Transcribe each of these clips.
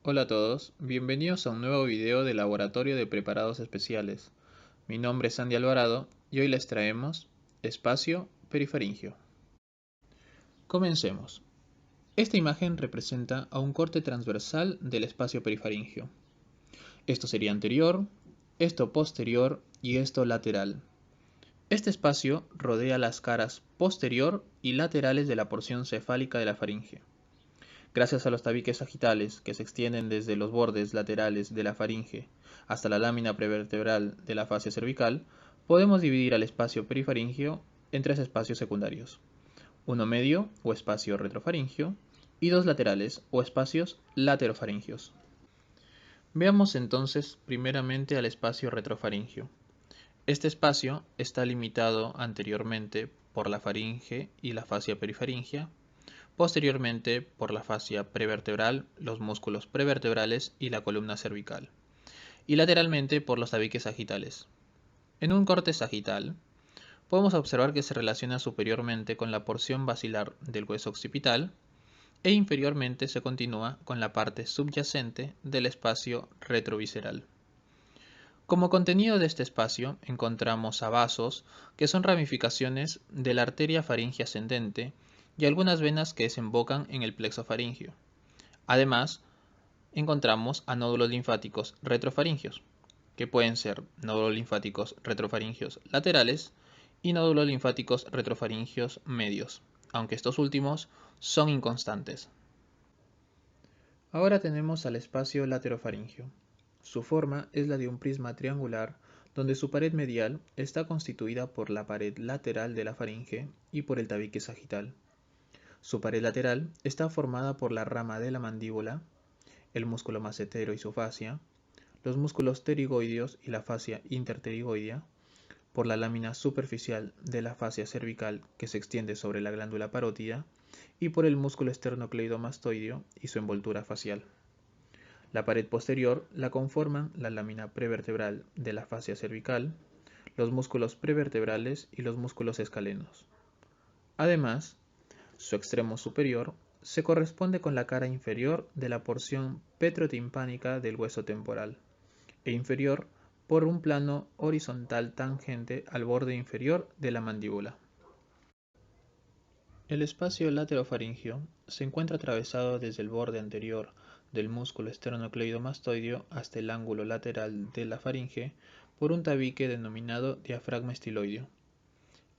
Hola a todos, bienvenidos a un nuevo video del Laboratorio de Preparados Especiales. Mi nombre es Andy Alvarado y hoy les traemos espacio perifaringio. Comencemos. Esta imagen representa a un corte transversal del espacio perifaringio. Esto sería anterior, esto posterior y esto lateral. Este espacio rodea las caras posterior y laterales de la porción cefálica de la faringe. Gracias a los tabiques sagitales que se extienden desde los bordes laterales de la faringe hasta la lámina prevertebral de la fascia cervical, podemos dividir al espacio perifaringio en tres espacios secundarios: uno medio o espacio retrofaringio y dos laterales o espacios laterofaringios. Veamos entonces primeramente al espacio retrofaringio. Este espacio está limitado anteriormente por la faringe y la fascia perifaringia, posteriormente por la fascia prevertebral, los músculos prevertebrales y la columna cervical, y lateralmente por los tabiques sagitales. En un corte sagital, podemos observar que se relaciona superiormente con la porción basilar del hueso occipital e inferiormente se continúa con la parte subyacente del espacio retrovisceral. Como contenido de este espacio encontramos a vasos, que son ramificaciones de la arteria faringe ascendente, y algunas venas que desembocan en el plexo faríngeo. Además, encontramos a nódulos linfáticos retrofaringios, que pueden ser nódulos linfáticos retrofaringios laterales y nódulos linfáticos retrofaringios medios, aunque estos últimos son inconstantes. Ahora tenemos al espacio laterofaringio. Su forma es la de un prisma triangular donde su pared medial está constituida por la pared lateral de la faringe y por el tabique sagital. Su pared lateral está formada por la rama de la mandíbula, el músculo macetero y su fascia, los músculos pterigoideos y la fascia interpterigoidea, por la lámina superficial de la fascia cervical que se extiende sobre la glándula parótida y por el músculo esternocleidomastoideo y su envoltura facial. La pared posterior la conforman la lámina prevertebral de la fascia cervical, los músculos prevertebrales y los músculos escalenos. Además, su extremo superior se corresponde con la cara inferior de la porción petrotimpánica del hueso temporal, e inferior por un plano horizontal tangente al borde inferior de la mandíbula. El espacio laterofaringio se encuentra atravesado desde el borde anterior del músculo esternocleidomastoideo hasta el ángulo lateral de la faringe por un tabique denominado diafragma estiloideo.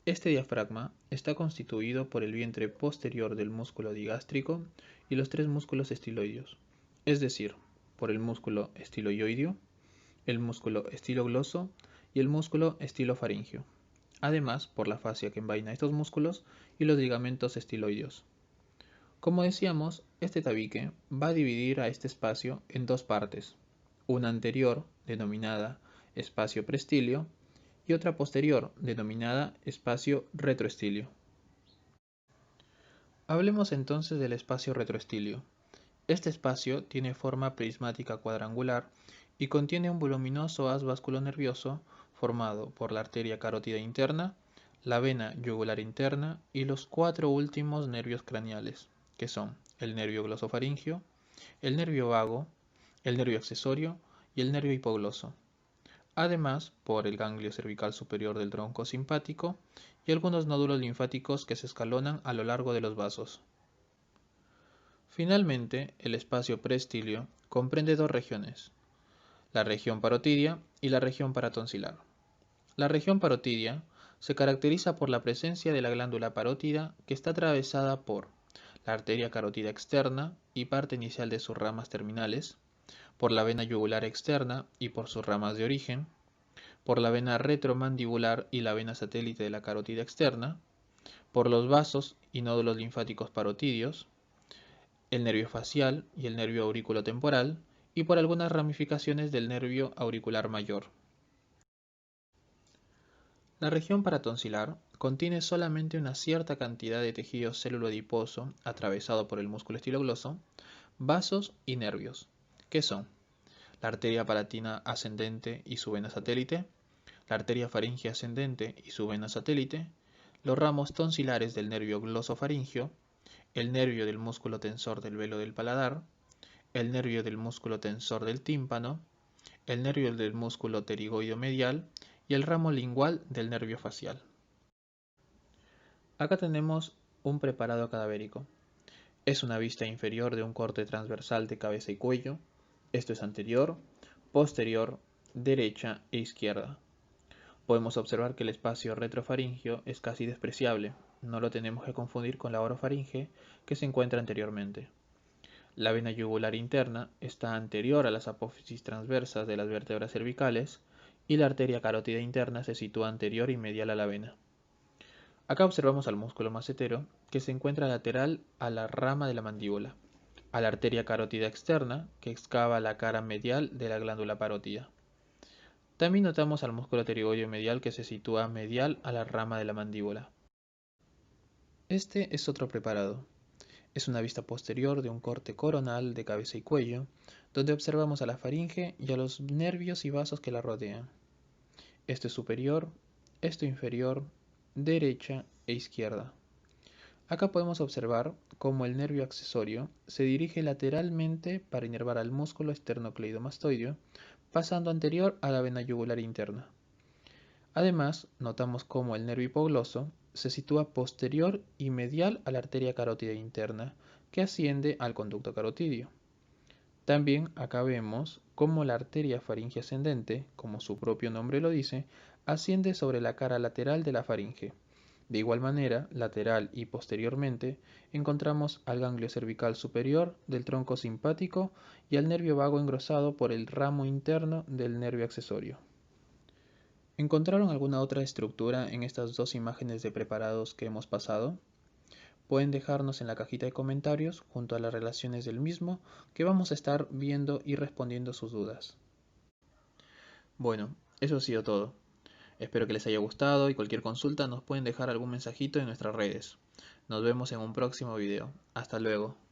Este diafragma está constituido por el vientre posterior del músculo digástrico y los tres músculos estiloideos, es decir, por el músculo estiloioideo, el músculo estilogloso y el músculo estilofaringio. Además, por la fascia que envaina estos músculos y los ligamentos estiloideos. Como decíamos, este tabique va a dividir a este espacio en dos partes, una anterior, denominada espacio preestilio, y otra posterior, denominada espacio retroestilio. Hablemos entonces del espacio retroestilio. Este espacio tiene forma prismática cuadrangular y contiene un voluminoso haz vasculonervioso formado por la arteria carótida interna, la vena yugular interna y los cuatro últimos nervios craneales, que son el nervio glosofaringio, el nervio vago, el nervio accesorio y el nervio hipogloso. Además, por el ganglio cervical superior del tronco simpático y algunos nódulos linfáticos que se escalonan a lo largo de los vasos. Finalmente, el espacio preestilio comprende dos regiones, la región parotidia y la región paratonsilar. La región parotidia se caracteriza por la presencia de la glándula parótida, que está atravesada por la arteria carótida externa y parte inicial de sus ramas terminales, por la vena yugular externa y por sus ramas de origen, por la vena retromandibular y la vena satélite de la carótida externa, por los vasos y nódulos linfáticos parotidios, el nervio facial y el nervio auriculotemporal, y por algunas ramificaciones del nervio auricular mayor. La región paratonsilar contiene solamente una cierta cantidad de tejido celuloadiposo atravesado por el músculo estilogloso, vasos y nervios, que son la arteria palatina ascendente y su vena satélite, la arteria faringe ascendente y su vena satélite, los ramos tonsilares del nervio glosofaringio, el nervio del músculo tensor del velo del paladar, el nervio del músculo tensor del tímpano, el nervio del músculo pterigoideo medial y el ramo lingual del nervio facial. Acá tenemos un preparado cadavérico. Es una vista inferior de un corte transversal de cabeza y cuello. Esto es anterior, posterior, derecha e izquierda. Podemos observar que el espacio retrofaríngeo es casi despreciable. No lo tenemos que confundir con la orofaringe que se encuentra anteriormente. La vena yugular interna está anterior a las apófisis transversas de las vértebras cervicales y la arteria carótida interna se sitúa anterior y medial a la vena. Acá observamos al músculo macetero, que se encuentra lateral a la rama de la mandíbula, a la arteria carótida externa, que excava la cara medial de la glándula parótida. También notamos al músculo pterigoideo medial que se sitúa medial a la rama de la mandíbula. Este es otro preparado. Es una vista posterior de un corte coronal de cabeza y cuello, donde observamos a la faringe y a los nervios y vasos que la rodean. Esto es superior, esto inferior, derecha e izquierda. Acá podemos observar cómo el nervio accesorio se dirige lateralmente para inervar al músculo esternocleidomastoideo, pasando anterior a la vena yugular interna. Además, notamos cómo el nervio hipogloso se sitúa posterior y medial a la arteria carótida interna, que asciende al conducto carotídeo. También acá vemos cómo la arteria faringe ascendente, como su propio nombre lo dice, asciende sobre la cara lateral de la faringe. De igual manera, lateral y posteriormente, encontramos al ganglio cervical superior del tronco simpático y al nervio vago engrosado por el ramo interno del nervio accesorio. ¿Encontraron alguna otra estructura en estas dos imágenes de preparados que hemos pasado? Pueden dejarnos en la cajita de comentarios junto a las relaciones del mismo, que vamos a estar viendo y respondiendo sus dudas. Bueno, eso ha sido todo. Espero que les haya gustado y cualquier consulta nos pueden dejar algún mensajito en nuestras redes. Nos vemos en un próximo video. Hasta luego.